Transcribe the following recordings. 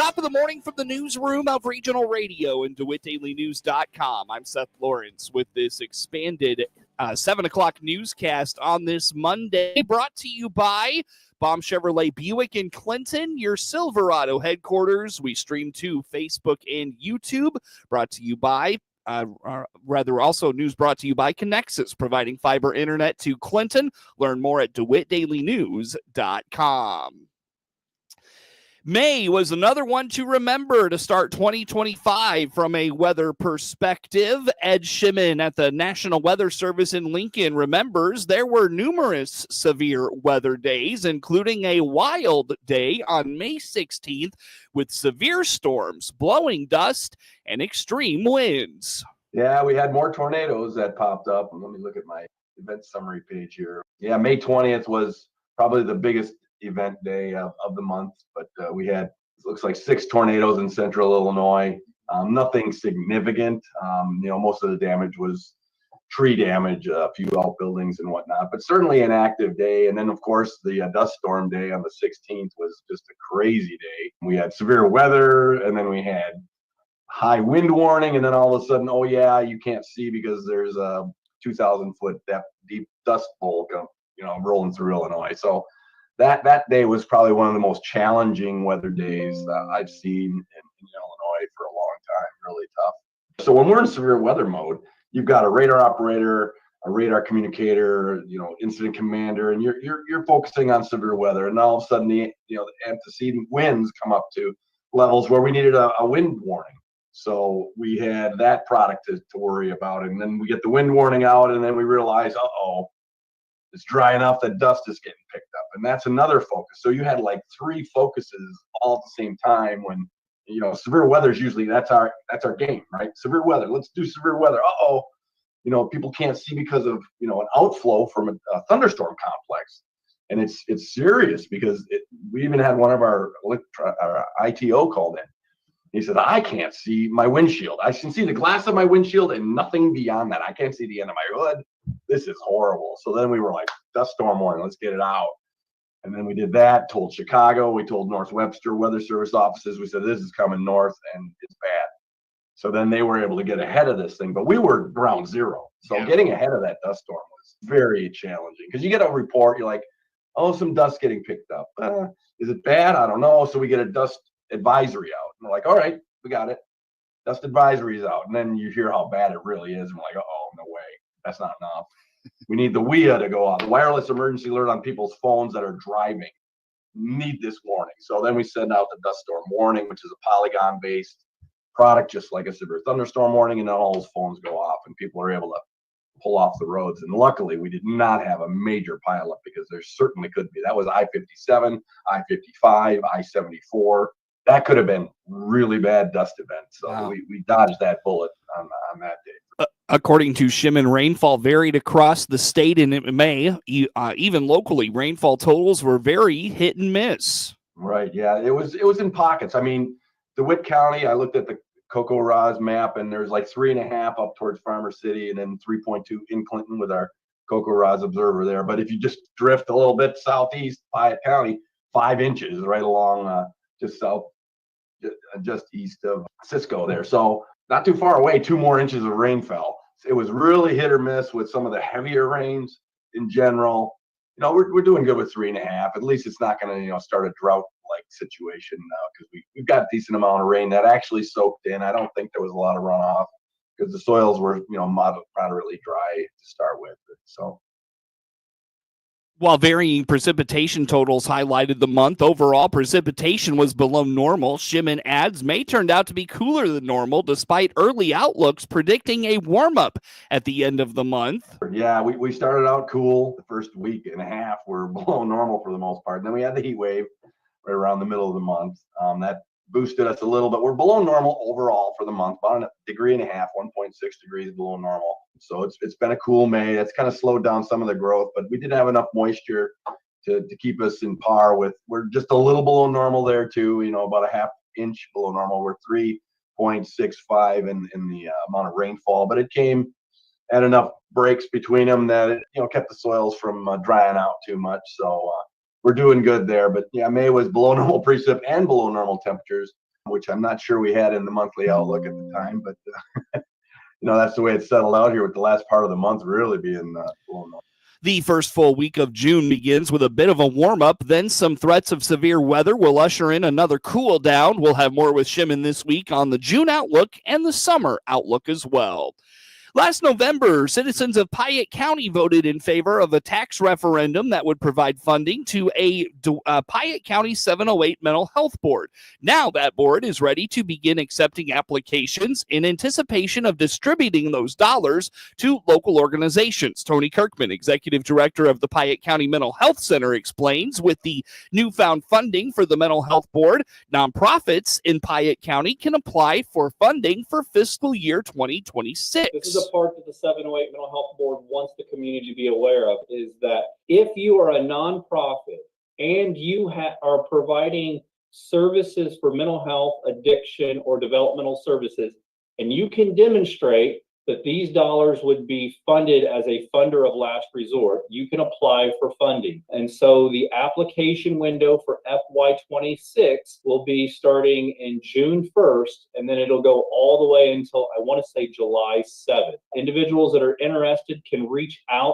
Top of the morning from the newsroom of Regional Radio and DeWittDailyNews.com. I'm Seth Lawrence with this expanded 7 o'clock newscast on this Monday, brought to you by Baum Chevrolet Buick in Clinton, your Silverado headquarters. We stream to Facebook and YouTube, brought to you by news brought to you by Connexus, providing fiber internet to Clinton. Learn more at DeWittDailyNews.com. May was another one to remember to start 2025 from a weather perspective. Ed Shimon at the National Weather Service in Lincoln remembers there were numerous severe weather days, including a wild day on May 16th with severe storms, blowing dust, and extreme winds. Yeah, we had more tornadoes that popped up. Let me look at my event summary page here. Yeah, May 20th was probably the biggest event day of the month, but we had, it looks like 6 tornadoes in central Illinois. Nothing significant. Most of the damage was tree damage, a few outbuildings and whatnot, but certainly an active day. And then, of course, the dust storm day on the 16th was just a crazy day. We had severe weather, and then we had high wind warning, and then all of a sudden, oh yeah, you can't see because there's a 2,000-foot deep dust bowl rolling through Illinois. So that day was probably one of the most challenging weather days I've seen in Illinois for a long time. Really tough. So when we're in severe weather mode, you've got a radar operator, a radar communicator, incident commander, and you're focusing on severe weather. And all of a sudden, the antecedent winds come up to levels where we needed a wind warning. So we had that product to worry about, and then we get the wind warning out, and then we realize, it's dry enough that dust is getting picked up, and that's another focus. So you had like 3 focuses all at the same time. When severe weather is usually that's our game, right? Severe weather. Let's do severe weather. People can't see because of an outflow from a thunderstorm complex, and it's serious because we even had one of our ITO called in. He said, I can't see my windshield. I can see the glass of my windshield and nothing beyond that. I can't see the end of my hood. This is horrible. So then we were like, dust storm warning, let's get it out. And then we did that, told Chicago, we told North Webster Weather Service offices. We said, this is coming north and it's bad. So then they were able to get ahead of this thing, but we were ground zero. So getting ahead of that dust storm was very challenging because you get a report, you're like, some dust getting picked up. Is it bad? I don't know. So we get a dust advisory out. And we're like, all right, we got it. Dust advisory is out. And then you hear how bad it really is. And we're like, no way. That's not enough. We need the WHOW to go off. The wireless emergency alert on people's phones that are driving. Need this warning. So then we send out the dust storm warning, which is a Polygon-based product, just like a severe thunderstorm warning. And then all those phones go off and people are able to pull off the roads. And luckily, we did not have a major pileup because there certainly could be. That was I-57, I-55, I-74. That could have been really bad dust event. So wow. we dodged that bullet on that day. According to Shimon, rainfall varied across the state in May. Even locally, rainfall totals were very hit and miss. Right. Yeah, it was in pockets. I mean, DeWitt County, I looked at the Coco Raz map, and there's like 3.5 up towards Farmer City, and then 3.2 in Clinton with our Coco Raz observer there. But if you just drift a little bit southeast, Piatt County, 5 inches right along just east of Cisco there. So not too far away, 2 more inches of rain fell. It was really hit or miss with some of the heavier rains in general. We're doing good with 3.5. At least it's not going to, start a drought-like situation now because we've got a decent amount of rain that actually soaked in. I don't think there was a lot of runoff because the soils were, moderately dry to start with. So. While varying precipitation totals highlighted the month, overall precipitation was below normal. Shimon adds May turned out to be cooler than normal, despite early outlooks predicting a warm-up at the end of the month. Yeah, we started out cool. The first week and a half were below normal for the most part. And then we had the heat wave right around the middle of the month. That boosted us a little, but we're below normal overall for the month, about 1.5 degrees, 1.6 degrees below normal. So it's been a cool May. That's kind of slowed down some of the growth, but we didn't have enough moisture to keep us in par with. We're just a little below normal there too, about a 1/2 inch below normal. We're 3.65 in the amount of rainfall, but it came at enough breaks between them that it kept the soils from drying out too much. So we're doing good there. But yeah, May was below normal precip and below normal temperatures. which I'm not sure we had in the monthly outlook at the time, but that's the way it's settled out here with the last part of the month really being blown up. The first full week of June begins with a bit of a warm-up, then some threats of severe weather will usher in another cool down. We'll have more with Shimon this week on the June outlook and the summer outlook as well. Last November, citizens of Piatt County voted in favor of a tax referendum that would provide funding to a Piatt County 708 mental health board. Now that board is ready to begin accepting applications in anticipation of distributing those dollars to local organizations. Tony Kirkman, executive director of the Piatt County Mental Health Center, explains with the newfound funding for the mental health board, nonprofits in Piatt County can apply for funding for fiscal year 2026. This is the part that the 708 Mental Health Board wants the community to be aware of, is that if you are a nonprofit and you are providing services for mental health, addiction, or developmental services, and you can demonstrate that these dollars would be funded as a funder of last resort, you can apply for funding. And so the application window for FY26 will be starting in June 1st, and then it'll go all the way until, I want to say, July 7th. Individuals that are interested can reach out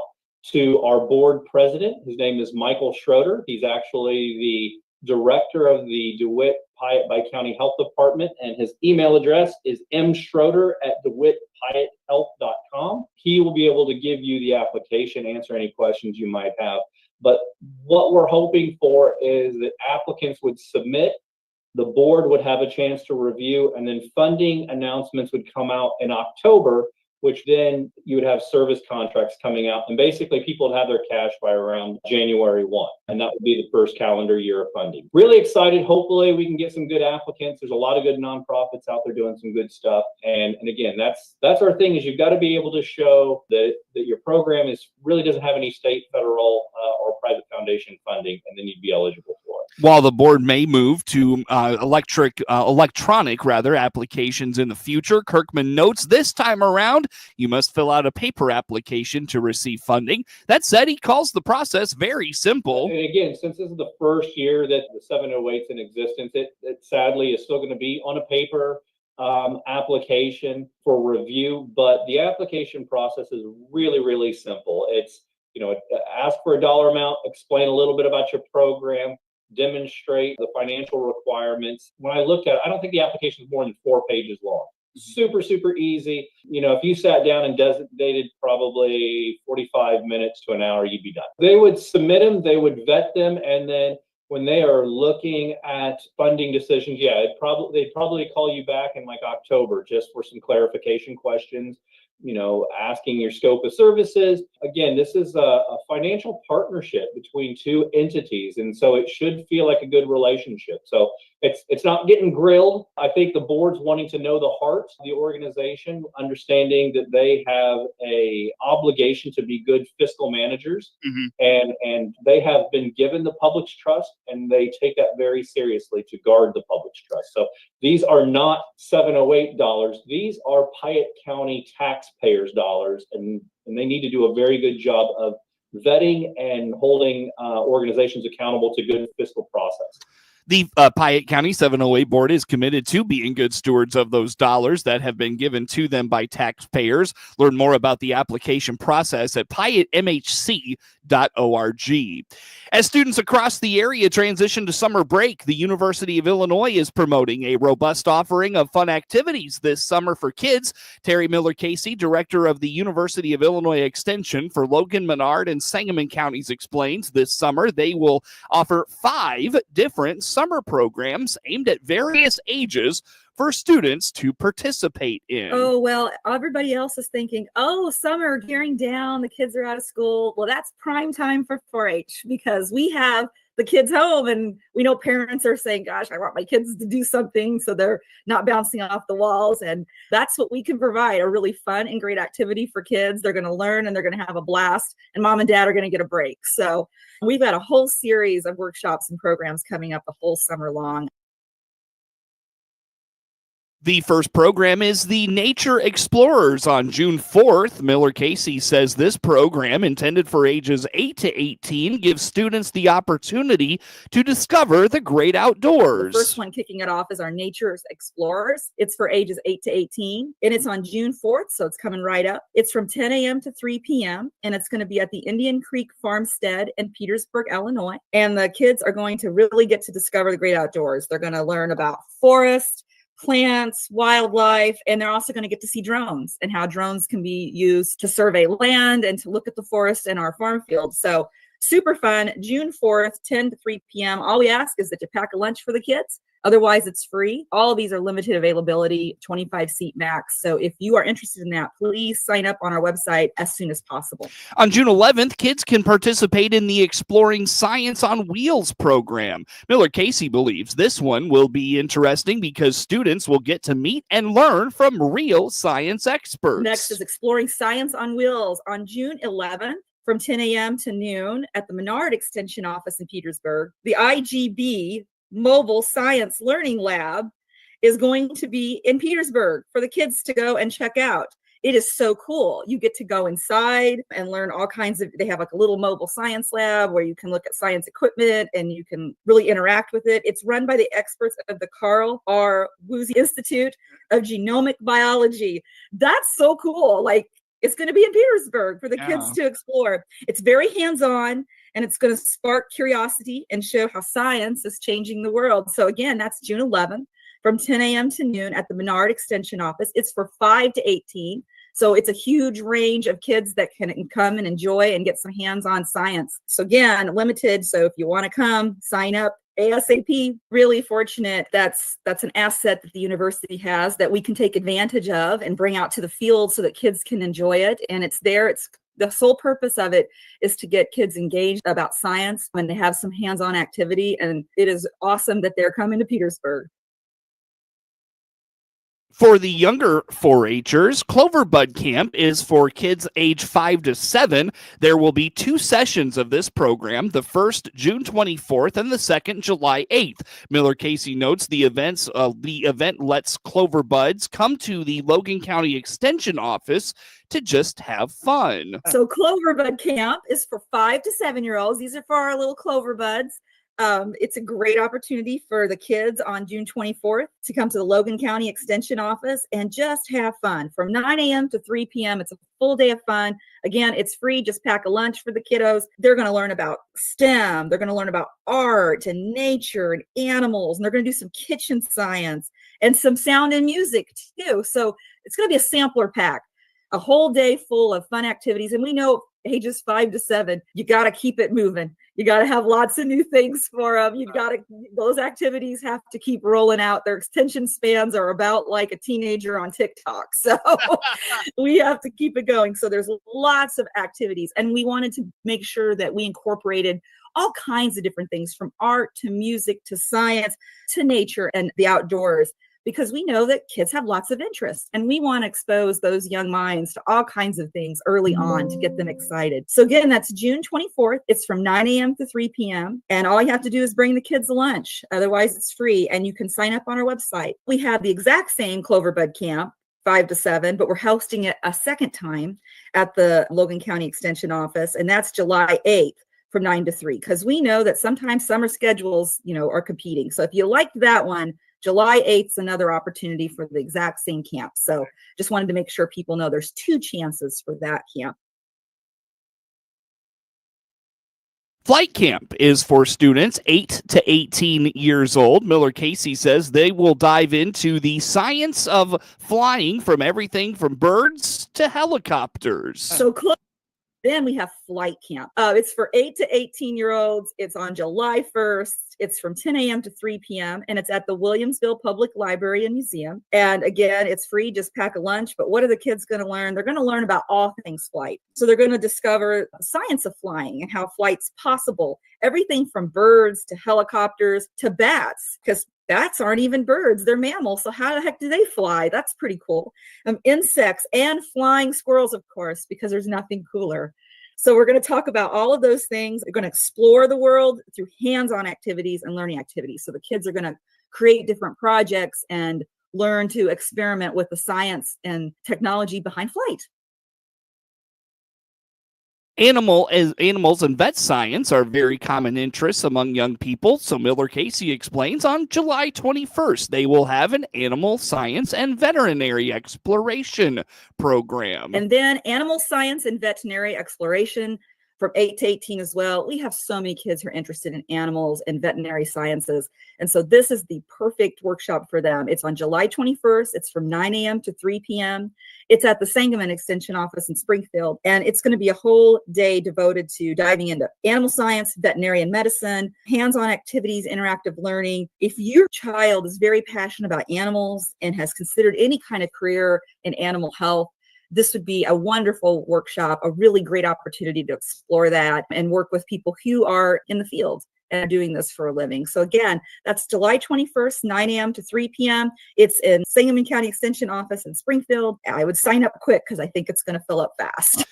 to our board president. His name is Michael Schroeder. He's actually the director of the DeWitt Piatt Bi-County Health Department, and his email address is mschroeder@dewittpiatthealth.com. He will be able to give you the application, answer any questions you might have. But what we're hoping for is that applicants would submit, the board would have a chance to review, and then funding announcements would come out in October, which then you would have service contracts coming out. And basically people would have their cash by around January 1. And that would be the first calendar year of funding. Really excited. Hopefully we can get some good applicants. There's a lot of good nonprofits out there doing some good stuff. And again, that's our thing, is you've got to be able to show that your program really doesn't have any state, federal, or private foundation funding, and then you'd be eligible for it. While the board may move to electronic applications in the future, Kirkman notes this time around, you must fill out a paper application to receive funding. That said, he calls the process very simple. And again, since this is the first year that the 708's in existence, it sadly is still going to be on a paper application for review, but the application process is really, really simple. It's, ask for a dollar amount, explain a little bit about your program, demonstrate the financial requirements. When I looked at it, I don't think the application is more than 4 pages long. Super, super easy. If you sat down and designated probably 45 minutes to an hour, you'd be done. They would submit them, they would vet them, and then when they are looking at funding decisions, they'd probably call you back in like October just for some clarification questions, asking your scope of services. Again, this is a financial partnership between two entities, and so it should feel like a good relationship. So it's not getting grilled. I think the board's wanting to know the heart of the organization, understanding that they have a obligation to be good fiscal managers, and they have been given the public's trust, and they take that very seriously to guard the public's trust. So these are not 708 dollars. These are Piatt County taxpayers' dollars, and they need to do a very good job of vetting and holding organizations accountable to good fiscal process. The Piatt County 708 board is committed to being good stewards of those dollars that have been given to them by taxpayers. Learn more about the application process at piattmhc.org. As students across the area transition to summer break, the University of Illinois is promoting a robust offering of fun activities this summer for kids. Terry Miller-Casey, director of the University of Illinois Extension for Logan, Menard, and Sangamon counties, explains this summer they will offer 5 different summer programs aimed at various ages for students to participate in. Oh, well, everybody else is thinking, summer gearing down, the kids are out of school. Well, that's prime time for 4-H because we have the kids home, and we know parents are saying, gosh, I want my kids to do something so they're not bouncing off the walls. And that's what we can provide, a really fun and great activity for kids. They're going to learn and they're going to have a blast, and mom and dad are going to get a break. So we've got a whole series of workshops and programs coming up the whole summer long. The first program is the Nature Explorers on June 4th. Miller Casey says this program, intended for ages 8 to 18, gives students the opportunity to discover the great outdoors. The first one kicking it off is our Nature Explorers. It's for ages 8 to 18, and it's on June 4th, so it's coming right up. It's from 10 a.m. to 3 p.m., and it's going to be at the Indian Creek Farmstead in Petersburg, Illinois. And the kids are going to really get to discover the great outdoors. They're going to learn about forest, plants, wildlife, and they're also going to get to see drones and how drones can be used to survey land and to look at the forest in our farm fields. So super fun. June 4th, 10 to 3 p.m. All we ask is that you pack a lunch for the kids. Otherwise, it's free. All of these are limited availability, 25 seat max. So if you are interested in that, please sign up on our website as soon as possible. On June 11th, kids can participate in the Exploring Science on Wheels program. Miller Casey believes this one will be interesting because students will get to meet and learn from real science experts. Next is Exploring Science on Wheels on June 11th. From 10 a.m. to noon at the Menard Extension Office in Petersburg. The IGB Mobile Science Learning Lab is going to be in Petersburg for the kids to go and check out. It is so cool. You get to go inside and learn all kinds of, they have like a little mobile science lab where you can look at science equipment and you can really interact with it. It's run by the experts of the Carl R. Woese Institute of Genomic Biology. That's so cool. Like, it's going to be in Petersburg for the kids to explore. It's very hands-on, and it's going to spark curiosity and show how science is changing the world. So again, that's June 11th from 10 a.m. to noon at the Menard Extension Office. It's for 5 to 18. So it's a huge range of kids that can come and enjoy and get some hands-on science. So again, limited. So if you want to come, sign up ASAP. Really fortunate. That's an asset that the university has that we can take advantage of and bring out to the field so that kids can enjoy it. And it's there. It's the sole purpose of it is to get kids engaged about science and to have some hands-on activity. And it is awesome that they're coming to Petersburg. For the younger 4-Hers, Clover Bud Camp is for kids age 5 to 7. There will be 2 sessions of this program, the first June 24th and the second July 8th. Miller Casey notes the event lets Clover Buds come to the Logan County Extension Office to just have fun. So Clover Bud Camp is for 5 to 7-year-olds. These are for our little Clover Buds. It's a great opportunity for the kids on June 24th to come to the Logan County Extension Office and just have fun. From 9 a.m. to 3 p.m., it's a full day of fun. Again, it's free. Just pack a lunch for the kiddos. They're going to learn about STEM. They're going to learn about art and nature and animals. And they're going to do some kitchen science and some sound and music too. So it's going to be a sampler pack, a whole day full of fun activities. And we know ages 5 to 7, you got to keep it moving. You got to have lots of new things for them. Those activities have to keep rolling out. Their attention spans are about like a teenager on TikTok. So we have to keep it going. So there's lots of activities. And we wanted to make sure that we incorporated all kinds of different things, from art to music to science to nature and the outdoors, because we know that kids have lots of interest and we want to expose those young minds to all kinds of things early on to get them excited. So again, that's June 24th. It's from 9 a.m. to 3 p.m. And all you have to do is bring the kids lunch. Otherwise, it's free. And you can sign up on our website. We have the exact same Clover Bud Camp, 5 to 7, but we're hosting it a second time at the Logan County Extension Office. And that's July 8th. From 9 to 3, because we know that sometimes summer schedules, are competing. So if you liked that one, July 8th is another opportunity for the exact same camp. So just wanted to make sure people know there's 2 chances for that camp. Flight Camp is for students 8 to 18 years old. Miller Casey says they will dive into the science of flying, from everything from birds to helicopters. So then we have Flight Camp. It's for 8 to 18-year-olds. It's on July 1st. It's from 10 a.m. to 3 p.m. and it's at the Williamsville Public Library and Museum. And again, it's free. Just pack a lunch. But what are the kids going to learn? They're going to learn about all things flight. So they're going to discover the science of flying and how flight's possible. Everything from birds to helicopters to bats, because bats aren't even birds. They're mammals. So how the heck do they fly? That's pretty cool. Insects and flying squirrels, of course, because there's nothing cooler. So we're going to talk about all of those things. We're going to explore the world through hands-on activities and learning activities. So the kids are going to create different projects and learn to experiment with the science and technology behind flight. Animals and vet science are very common interests among young people. So Miller Casey explains on July 21st, they will have an animal science and veterinary exploration program. And then animal science and veterinary exploration from 8 to 18 as well. We have so many kids who are interested in animals and veterinary sciences. And so this is the perfect workshop for them. It's on July 21st. It's from 9 a.m. to 3 p.m. It's at the Sangamon Extension Office in Springfield. And it's going to be a whole day devoted to diving into animal science, veterinarian medicine, hands-on activities, interactive learning. If your child is very passionate about animals and has considered any kind of career in animal health, this would be a wonderful workshop, a really great opportunity to explore that and work with people who are in the field and are doing this for a living. So again, that's July 21st, 9 a.m. to 3 p.m. It's in Sangamon County Extension Office in Springfield. I would sign up quick because I think it's going to fill up fast.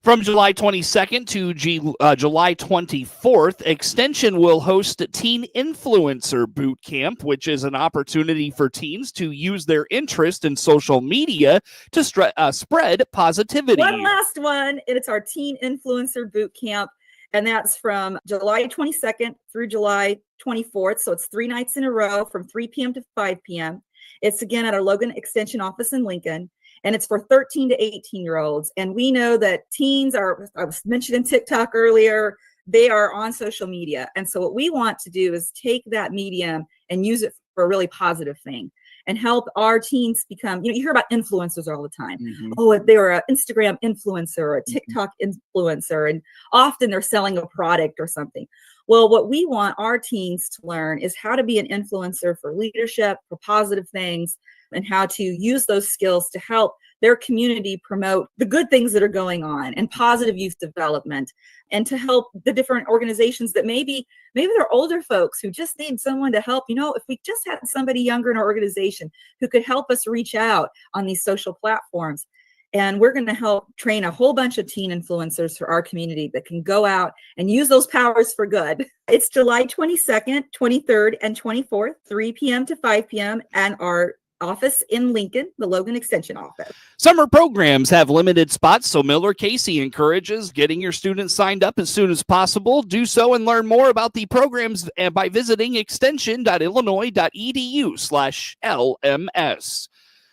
From July 22nd to July 24th, Extension will host Teen Influencer Boot Camp, which is an opportunity for teens to use their interest in social media to spread positivity. One last one, and it's our Teen Influencer Boot Camp, and that's from July 22nd through July 24th. So it's 3 nights in a row from 3 p.m. to 5 p.m. It's again at our Logan Extension office in Lincoln. And it's for 13 to 18-year-olds. And we know that teens are, I was mentioning TikTok earlier, they are on social media. And so what we want to do is take that medium and use it for a really positive thing and help our teens become, you hear about influencers all the time. Mm-hmm. Oh, they were an Instagram influencer or a TikTok influencer, and often they're selling a product or something. Well, what we want our teens to learn is how to be an influencer for leadership, for positive things, and how to use those skills to help their community promote the good things that are going on and positive youth development, and to help the different organizations that maybe they're older folks who just need someone to help. If we just had somebody younger in our organization who could help us reach out on these social platforms. And we're going to help train a whole bunch of teen influencers for our community that can go out and use those powers for good. It's July 22nd, 23rd, and 24th, 3 p.m. to 5 p.m. and our office in Lincoln, the Logan Extension office. Summer programs have limited spots, so Miller Casey encourages getting your students signed up as soon as possible. Do so and learn more about the programs by visiting extension.illinois.edu/LMS.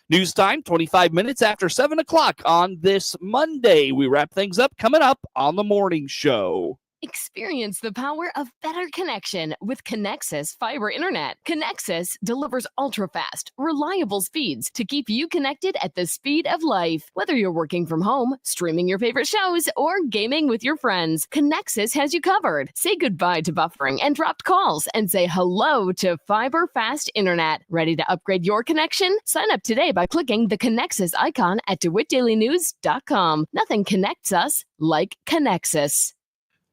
News time, 25 minutes after 7 o'clock on this Monday. We wrap things up coming up on the morning show. Experience the power of better connection with Connexus Fiber Internet. Connexus delivers ultra-fast, reliable speeds to keep you connected at the speed of life. Whether you're working from home, streaming your favorite shows, or gaming with your friends, Connexus has you covered. Say goodbye to buffering and dropped calls and say hello to fiber fast internet. Ready to upgrade your connection? Sign up today by clicking the Connexus icon at DeWittDailyNews.com. Nothing connects us like Connexus.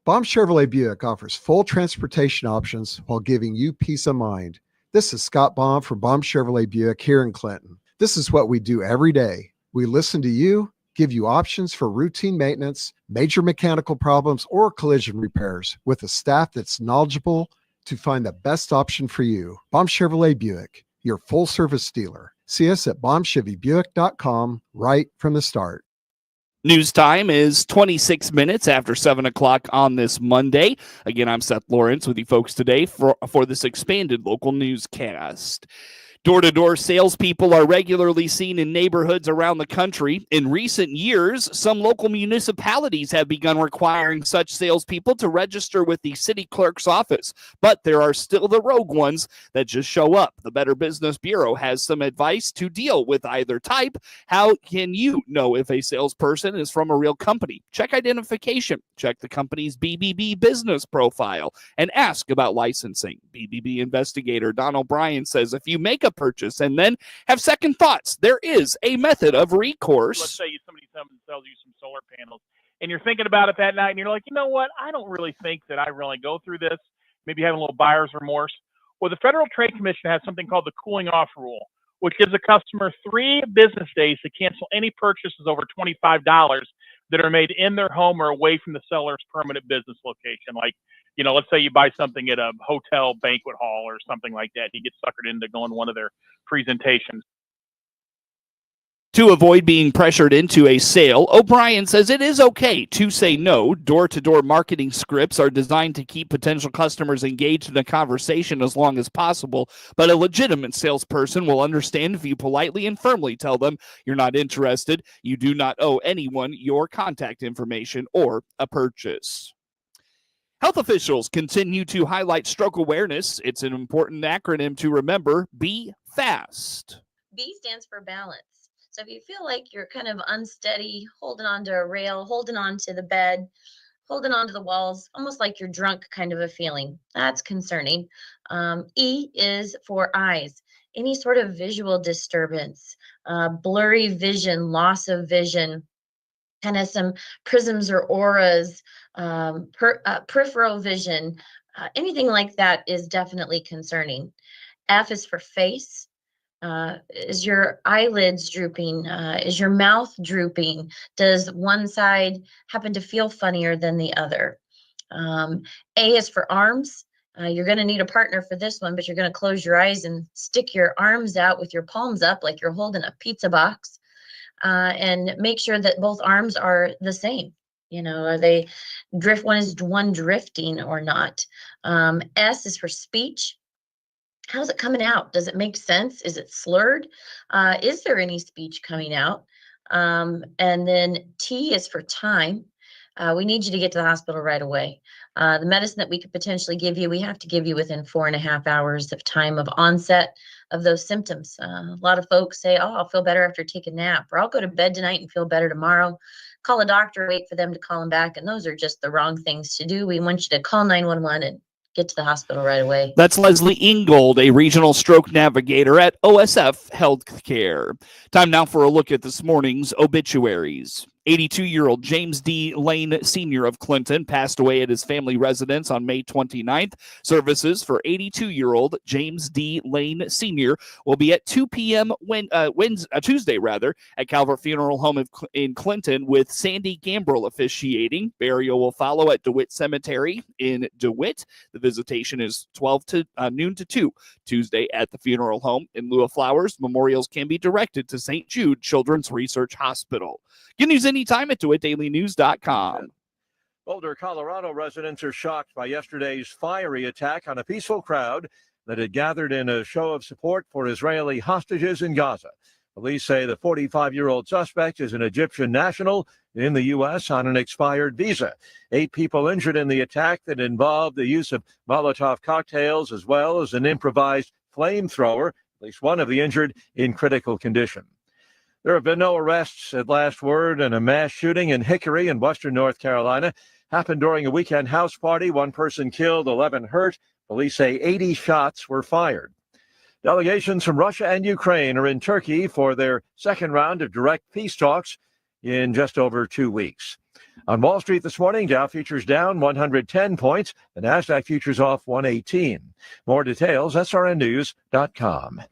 Baum Chevrolet Buick offers full transportation options while giving you peace of mind. This is Scott Baum from Baum Chevrolet Buick here in Clinton. This is what we do every day. We listen to you, give you options for routine maintenance, major mechanical problems, or collision repairs with a staff that's knowledgeable to find the best option for you. Baum Chevrolet Buick, your full-service dealer. See us at BaumChevyBuick.com right from the start. News time is 26 minutes after 7 o'clock on this Monday. Again, I'm Seth Lawrence with you folks today for this expanded local newscast. Door-to-door salespeople are regularly seen in neighborhoods around the country. In recent years, some local municipalities have begun requiring such salespeople to register with the city clerk's office, but there are still the rogue ones that just show up. The Better Business Bureau has some advice to deal with either type. How can you know if a salesperson is from a real company? Check identification, check the company's BBB business profile, and ask about licensing. BBB investigator Don O'Brien says if you make a purchase and then have second thoughts, there is a method of recourse. Let's say somebody sells you some solar panels and you're thinking about it that night and you're like, you know what, I don't really think that I really go through this, maybe having a little buyer's remorse. Well, the Federal Trade Commission has something called the cooling off rule, which gives a customer 3 business days to cancel any purchases over $25 that are made in their home or away from the seller's permanent business location, like let's say you buy something at a hotel banquet hall or something like that. You get suckered into going to one of their presentations. To avoid being pressured into a sale, O'Brien says it is okay to say no. Door-to-door marketing scripts are designed to keep potential customers engaged in a conversation as long as possible, but a legitimate salesperson will understand if you politely and firmly tell them you're not interested, you do not owe anyone your contact information or a purchase. Health officials continue to highlight stroke awareness. It's an important acronym to remember. Be FAST. B stands for balance. So if you feel like you're kind of unsteady, holding onto a rail, holding onto the bed, holding onto the walls, almost like you're drunk kind of a feeling, that's concerning. E is for eyes. Any sort of visual disturbance, blurry vision, loss of vision, kind of some prisms or auras, peripheral vision, anything like that is definitely concerning. F is for face. Is your eyelids drooping? Is your mouth drooping? Does one side happen to feel funnier than the other? A is for arms. You're going to need a partner for this one, but you're going to close your eyes and stick your arms out with your palms up like you're holding a pizza box, and make sure that both arms are the same. Are they one drifting or not? S is for speech. How's it coming out? Does it make sense? Is it slurred? Is there any speech coming out? And then T is for time. We need you to get to the hospital right away. The medicine that we could potentially give you, we have to give you within 4.5 hours of time of onset of those symptoms. A lot of folks say, oh, I'll feel better after taking a nap, or I'll go to bed tonight and feel better tomorrow. Call a doctor, wait for them to call them back. And those are just the wrong things to do. We want you to call 911 and get to the hospital right away. That's Leslie Ingold, a regional stroke navigator at OSF Healthcare. Time now for a look at this morning's obituaries. 82-year-old James D. Lane Sr. of Clinton passed away at his family residence on May 29th. Services for 82-year-old James D. Lane Sr. will be at 2 p.m. Tuesday at Calvert Funeral Home in Clinton, with Sandy Gambrill officiating. Burial will follow at DeWitt Cemetery in DeWitt. The visitation is noon to 2 Tuesday at the funeral home. In lieu of flowers, memorials can be directed to St. Jude Children's Research Hospital. Get news anytime at DeWittDailyNews.com. Boulder, Colorado residents are shocked by yesterday's fiery attack on a peaceful crowd that had gathered in a show of support for Israeli hostages in Gaza. Police say the 45-year-old suspect is an Egyptian national in the U.S. on an expired visa. 8 people injured in the attack that involved the use of Molotov cocktails as well as an improvised flamethrower. At least one of the injured in critical condition. There have been no arrests at last word, and a mass shooting in Hickory in western North Carolina happened during a weekend house party. 1 person killed, 11 hurt. Police say 80 shots were fired. Delegations from Russia and Ukraine are in Turkey for their second round of direct peace talks in just over 2 weeks. On Wall Street this morning, Dow futures down 110 points. The NASDAQ futures off 118. More details, srnnews.com.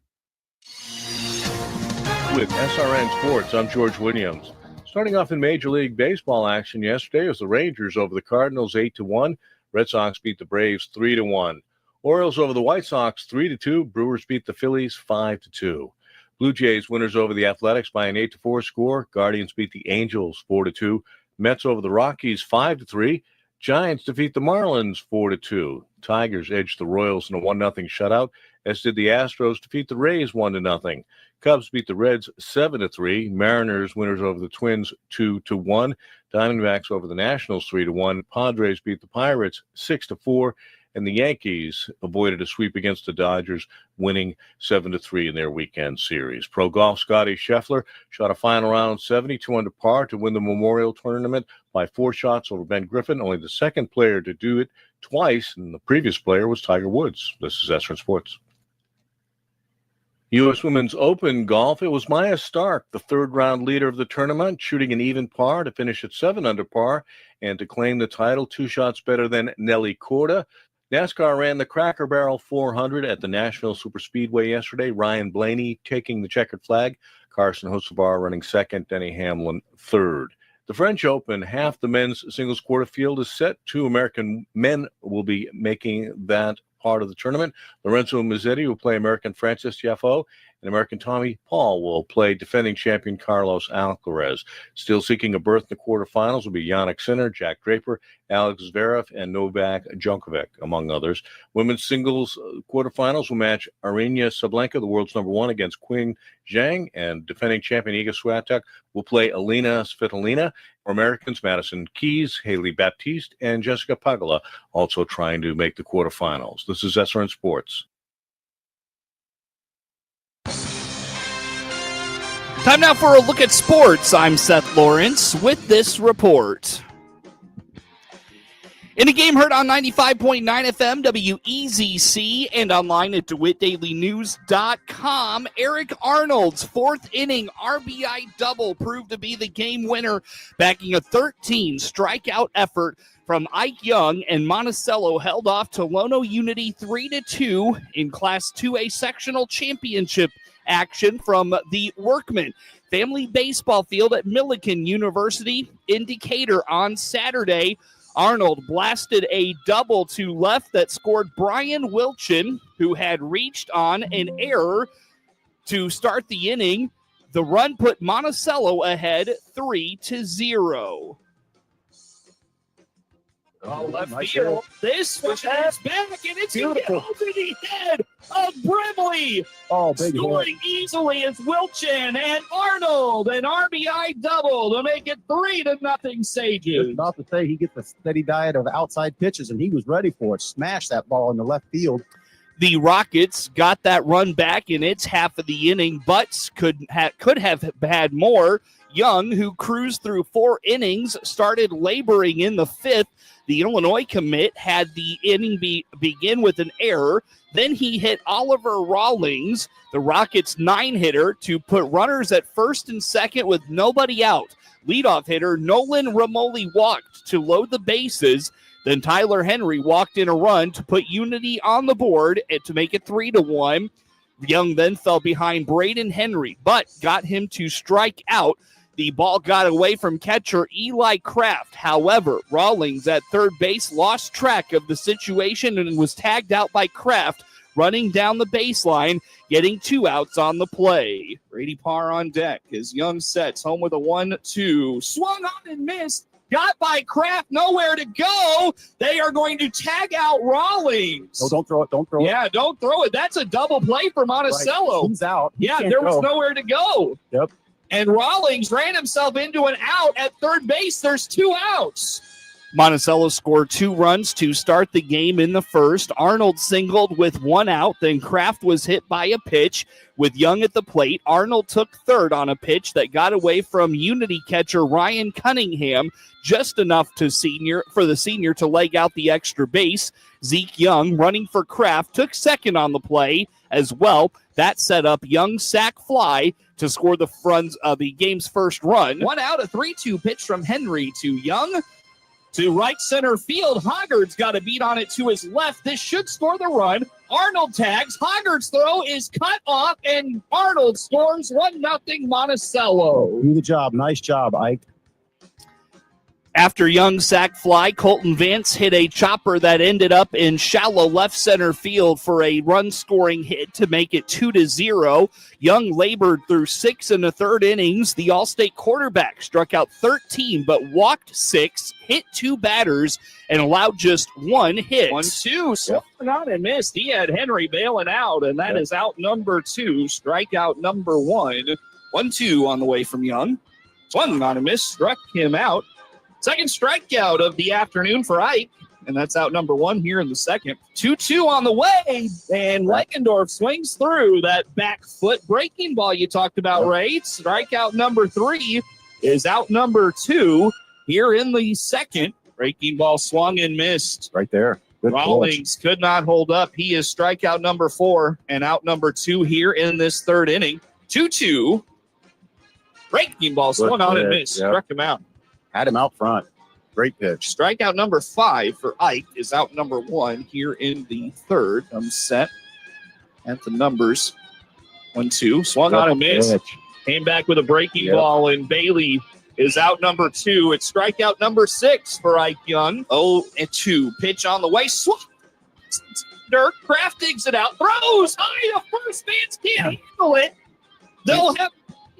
With SRN Sports, I'm George Williams. Starting off in Major League Baseball action yesterday was the Rangers over the Cardinals 8-1. Red Sox beat the Braves 3-1. Orioles over the White Sox 3-2. Brewers beat the Phillies 5-2. Blue Jays winners over the Athletics by an 8-4 score. Guardians beat the Angels 4-2. Mets over the Rockies 5-3. Giants defeat the Marlins 4-2. Tigers edged the Royals in a 1-0 shutout, as did the Astros defeat the Rays 1-0. Cubs beat the Reds 7-3. Mariners winners over the Twins 2-1. Diamondbacks over the Nationals 3-1. Padres beat the Pirates 6-4. And the Yankees avoided a sweep against the Dodgers, winning 7-3 in their weekend series. Pro golf Scotty Scheffler shot a final round 72 under par to win the Memorial Tournament by 4 shots over Ben Griffin, only the second player to do it twice, and the previous player was Tiger Woods. This is SRN Sports. U.S. Women's Open golf. It was Maya Stark, the third-round leader of the tournament, shooting an even par to finish at 7 under par and to claim the title, 2 shots better than Nelly Korda. NASCAR ran the Cracker Barrel 400 at the Nashville Superspeedway yesterday. Ryan Blaney taking the checkered flag. Carson Hocevar running second. Denny Hamlin third. The French Open, half the men's singles quarter field is set. 2 American men will be making that part of the tournament. Lorenzo Mazzetti will play American Francis Tiafoe, and American Tommy Paul will play defending champion Carlos Alcaraz. Still seeking a berth in the quarterfinals will be Yannick Sinner, Jack Draper, Alex Zverev, and Novak Djokovic, among others. Women's singles quarterfinals will match Aryna Sabalenka, the world's number 1, against Qing Zhang, and defending champion Iga Swiatek will play Alina Svitolina. For Americans, Madison Keys, Haley Baptiste, and Jessica Pagula also trying to make the quarterfinals. This is SRN Sports. Time now for a look at sports. I'm Seth Lawrence with this report. In a game heard on 95.9 FM WEZC and online at DeWittDailyNews.com, Eric Arnold's 4th inning RBI double proved to be the game winner, backing a 13 strikeout effort from Ike Young, and Monticello held off Tolono Unity 3-2 in Class 2A Sectional Championship action from the Workman Family Baseball Field at Millikan University in Decatur on Saturday. Arnold blasted a double to left that scored Brian Wilchin, who had reached on an error to start the inning. The run put Monticello ahead 3-0. Oh, left field. This one is back, and it's beautiful over the head of Brimley. Oh, big scoring easily is Wilchin and Arnold, an RBI double to make it 3-0 Sages. About to say he gets a steady diet of outside pitches, and he was ready for it. Smashed that ball in the left field. The Rockets got that run back in its half of the inning, but could have had more. Young, who cruised through 4 innings, started laboring in the 5th. The Illinois commit had the inning begin with an error. Then he hit Oliver Rawlings, the Rockets' 9-hitter, to put runners at first and second with nobody out. Leadoff hitter Nolan Ramoli walked to load the bases. Then Tyler Henry walked in a run to put Unity on the board and to make it 3-1. Young then fell behind Braden Henry, but got him to strike out. The ball got away from catcher Eli Kraft. However, Rawlings at third base lost track of the situation and was tagged out by Kraft, running down the baseline, getting 2 outs on the play. Brady Parr on deck as Young sets home with a 1-2. Swung on and missed. Got by Kraft, nowhere to go. They are going to tag out Rawlings. Oh, don't throw it. Don't throw it. Yeah, don't throw it. That's a double play for Monticello. Right. He's out. Yeah, there was nowhere to go. Yep. And Rawlings ran himself into an out at third base. There's 2 outs. Monticello scored 2 runs to start the game in the first. Arnold singled with 1 out. Then Kraft was hit by a pitch with Young at the plate. Arnold took third on a pitch that got away from Unity catcher Ryan Cunningham, just enough for the senior to leg out the extra base. Zeke Young, running for Kraft, took second on the play as well. That set up Young's sac fly to score the game's first run. 1 out, a 3-2 pitch from Henry to Young. To right center field, Hoggard's got a beat on it to his left. This should score the run. Arnold tags. Hoggard's throw is cut off, and Arnold scores 1-0 Monticello. Do the job. Nice job, Ike. After Young's sac fly, Colton Vance hit a chopper that ended up in shallow left center field for a run-scoring hit to make it 2-0. Young labored through 6 1/3 innings. The All-State quarterback struck out 13 but walked 6, hit 2 batters, and allowed just 1 hit. 1-2, swung on and missed. He had Henry bailing out, and that is out number 2, strikeout number 1. 1-2 on the way from Young. Swung on and missed, struck him out. Second strikeout of the afternoon for Ike, and that's out number 1 here in the second. 2-2 on the way, and Leckendorf swings through that back foot breaking ball you talked about, Ray. Strikeout number 3 is out number 2 here in the second. Breaking ball swung and missed. Right there. Good Rawlings could not hold up. He is strikeout number 4 and out number 2 here in this third inning. 2-2. Breaking ball swung on and missed. Yep. Struck him out. Had him out front. Great pitch. Strikeout number 5 for Ike is out number 1 here in the third. I'm set at the numbers. 1-2. Swung on a miss. Came back with a breaking ball, and Bailey is out number 2. It's strikeout number 6 for Ike Young. 0-2. Pitch on the way. Swap. Dirk Kraft digs it out. Throws high to first. Fans can't handle it. They'll have.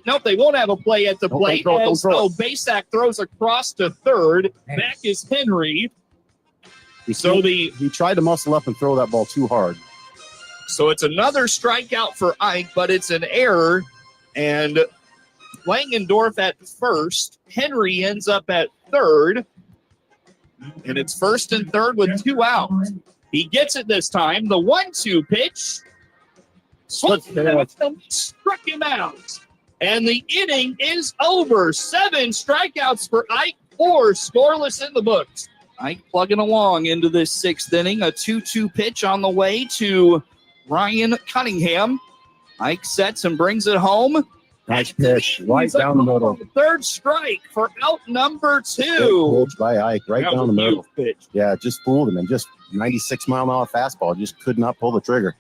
Nope, they won't have a play at the plate. So Basak throws across to third. Back is Henry. He tried to muscle up and throw that ball too hard. So it's another strikeout for Ike, but it's an error. And Langendorf at first. Henry ends up at third. And it's first and third with 2 out. He gets it this time. The 1-2 pitch. Struck him out. And the inning is over. 7 strikeouts for Ike, 4 scoreless in the books. Ike plugging along into this 6th inning. A 2-2 pitch on the way to Ryan Cunningham. Ike sets and brings it home. Nice pitch, right down the middle. 3rd strike for out number 2. Good pitch by Ike, right down the middle. Pitch. Yeah, just fooled him. And just 96-mile-an-hour fastball. Just could not pull the trigger.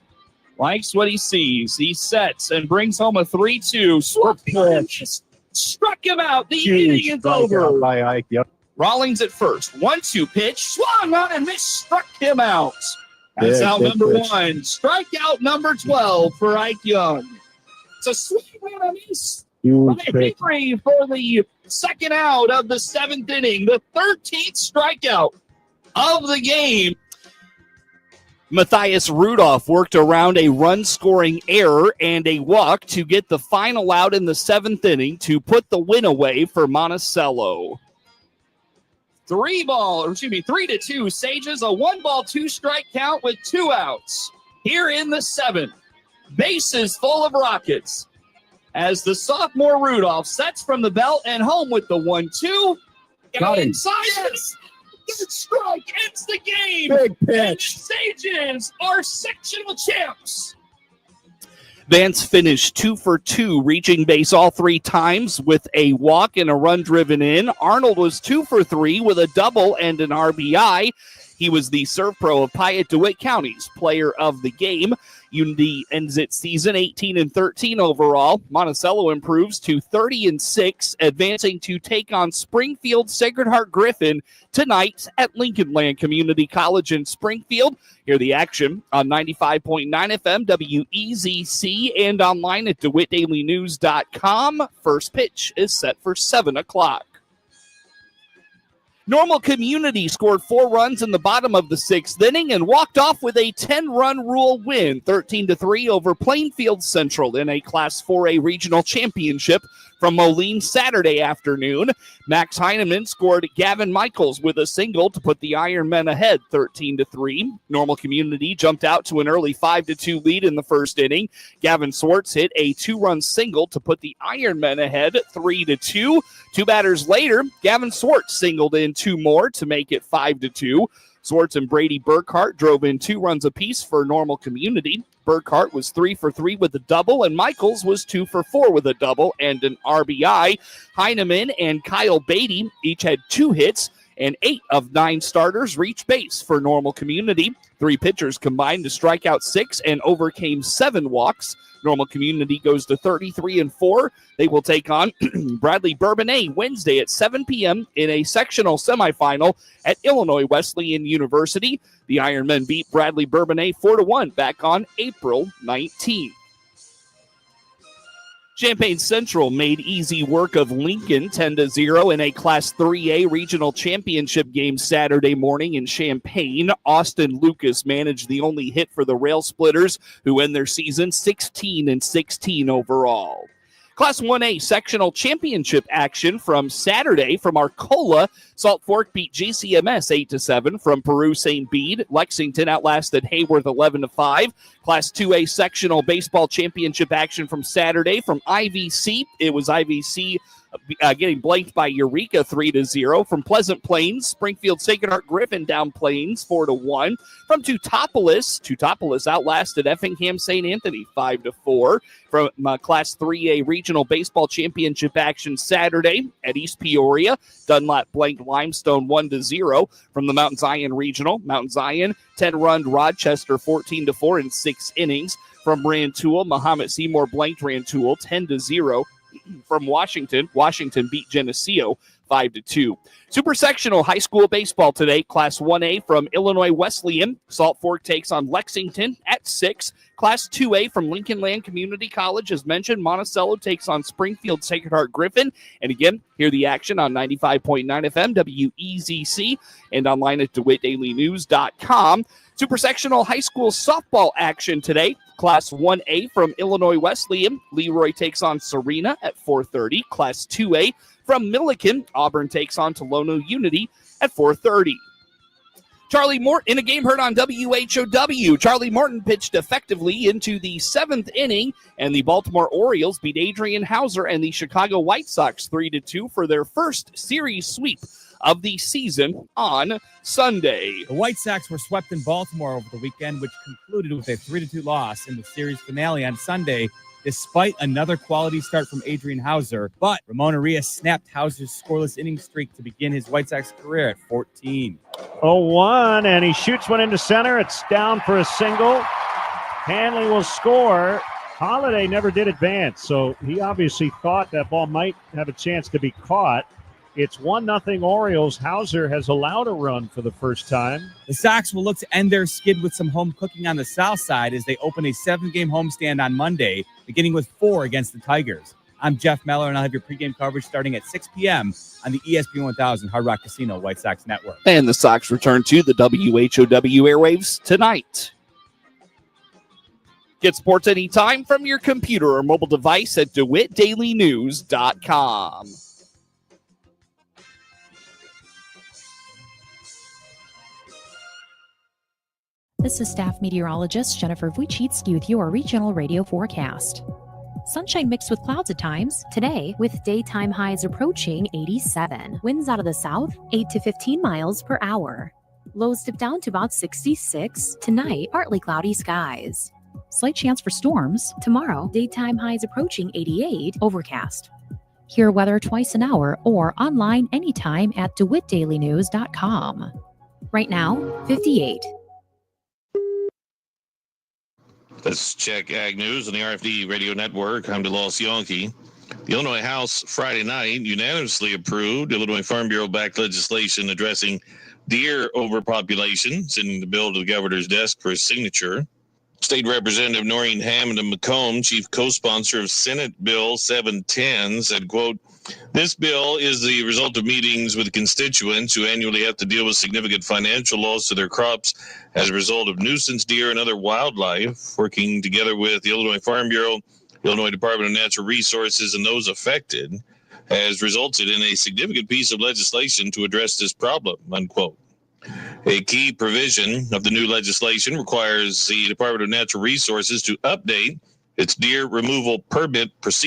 Likes what he sees. He sets and brings home a 3-2. Swap pitch. Struck him out. The inning is over. By Ike. Yep. Rawlings at first. 1-2 pitch. Swung on and missed. Struck him out. That's out number 1. Strikeout number 12 for Ike Young. It's a swing and a miss by Henry for the 2nd out of the 7th inning. The 13th strikeout of the game. Matthias Rudolph worked around a run-scoring error and a walk to get the final out in the 7th inning to put the win away for Monticello. 3-2. Sages, a 1-ball, 2-strike count with 2 outs. Here in the 7th, bases full of Rockets. As the sophomore Rudolph sets from the belt and home with the 1-2. Got him. Inside. Yes. 3rd strike ends the game. Big pitch. Sages are sectional champs. Vance finished 2 for 2, reaching base all 3 times with a walk and a run driven in. Arnold was 2 for 3 with a double and an RBI. He was the serve pro of Piatt DeWitt County's player of the game. Unity ends its season 18-13 overall. Monticello improves to 30-6, advancing to take on Springfield Sacred Heart Griffin tonight at Lincoln Land Community College in Springfield. Hear the action on 95.9 FM WEZC and online at DeWittDailyNews.com. First pitch is set for 7 o'clock. Normal Community scored 4 runs in the bottom of the 6th inning and walked off with a 10-run rule win, 13-3 over Plainfield Central in a Class 4A regional championship from Moline Saturday afternoon. Max Heineman scored Gavin Michaels with a single to put the Ironmen ahead, 13-3. Normal Community jumped out to an early 5-2 lead in the 1st inning. Gavin Swartz hit a 2-run single to put the Ironmen ahead, 3-2. 2 batters later, Gavin Swartz singled in 2 more to make it 5-2. Swartz and Brady Burkhart drove in 2 runs apiece for Normal Community. Burkhart was 3 for 3 with a double, and Michaels was 2 for 4 with a double and an RBI. Heineman and Kyle Beatty each had 2 hits, and 8 of 9 starters reached base for Normal Community. 3 pitchers combined to strike out 6 and overcame 7 walks. Normal Community goes to 33-4. They will take on Bradley Bourbonnais Wednesday at 7 p.m. in a sectional semifinal at Illinois Wesleyan University. The Ironmen beat Bradley Bourbonnais 4-1 back on April 19th. Champaign Central made easy work of Lincoln 10-0 in a Class 3A regional championship game Saturday morning in Champaign. Austin Lucas managed the only hit for the Rail Splitters, who end their season 16-16 overall. Class 1A sectional championship action from Saturday from Arcola. Salt Fork beat GCMS 8-7 from Peru St. Bede. Lexington outlasted Hayworth 11-5. Class 2A sectional baseball championship action from Saturday from IVC. It was IVC getting blanked by Eureka 3-0. From Pleasant Plains, Springfield Sacred Heart Griffin down Plains 4-1. From Teutopolis outlasted Effingham St. Anthony 5-4. From Class 3A regional baseball championship action Saturday at East Peoria, Dunlap blanked Limestone 1-0. From the Mount Zion regional, Mount Zion 10-run Rochester 14-4 in 6 innings. From Rantoul, Muhammad Seymour blanked Rantoul 10-0. from Washington. Washington beat Geneseo 5-2. Super Sectional high school baseball today. Class 1A from Illinois Wesleyan. Salt Fork takes on Lexington at 6. Class 2A from Lincoln Land Community College, as mentioned. Monticello takes on Springfield Sacred Heart Griffin. And again, hear the action on 95.9 FM WEZC and online at DeWittDailyNews.com. Super Sectional high school softball action today. Class 1A from Illinois Wesleyan. Leroy takes on Serena at 4:30. Class 2A from Milliken. Auburn takes on Tolono Unity at 4:30. Charlie Morton in a game heard on WHOW. Charlie Morton pitched effectively into the 7th inning, and the Baltimore Orioles beat Adrian Hauser and the Chicago White Sox 3-2 for their first series sweep of the season on Sunday. The White Sox were swept in Baltimore over the weekend, which concluded with a 3-2 loss in the series finale on Sunday, despite another quality start from Adrian Hauser. But Ramon Arias snapped Hauser's scoreless inning streak to begin his White Sox career at 14. 0-1, and he shoots one into center. It's down for a single. Hanley will score. Holiday never did advance, so he obviously thought that ball might have a chance to be caught. It's 1-0 Orioles. Hauser has allowed a run for the first time. The Sox will look to end their skid with some home cooking on the south side as they open a 7-game homestand on Monday, beginning with 4 against the Tigers. I'm Jeff Meller, and I'll have your pregame coverage starting at 6 p.m. on the ESPN 1000 Hard Rock Casino White Sox Network. And the Sox return to the WHOW airwaves tonight. Get sports anytime from your computer or mobile device at DeWittDailyNews.com. This is staff meteorologist Jennifer Wojcicki with your regional radio forecast. Sunshine mixed with clouds at times. Today, with daytime highs approaching 87. Winds out of the south, 8 to 15 miles per hour. Lows dip down to about 66. Tonight, partly cloudy skies. Slight chance for storms. Tomorrow, daytime highs approaching 88. Overcast. Hear weather twice an hour or online anytime at DeWittDailyNews.com. Right now, 58. Let's check Ag News on the RFD Radio Network. I'm DeLoss Yonke. The Illinois House Friday night unanimously approved Illinois Farm Bureau-backed legislation addressing deer overpopulation, sending the bill to the governor's desk for his signature. State Representative Noreen Hammond of Macomb, chief co-sponsor of Senate Bill 710, said, quote, "This bill is the result of meetings with constituents who annually have to deal with significant financial loss to their crops as a result of nuisance deer and other wildlife. Working together with the Illinois Farm Bureau, Illinois Department of Natural Resources, and those affected has resulted in a significant piece of legislation to address this problem," unquote. A key provision of the new legislation requires the Department of Natural Resources to update its deer removal permit procedure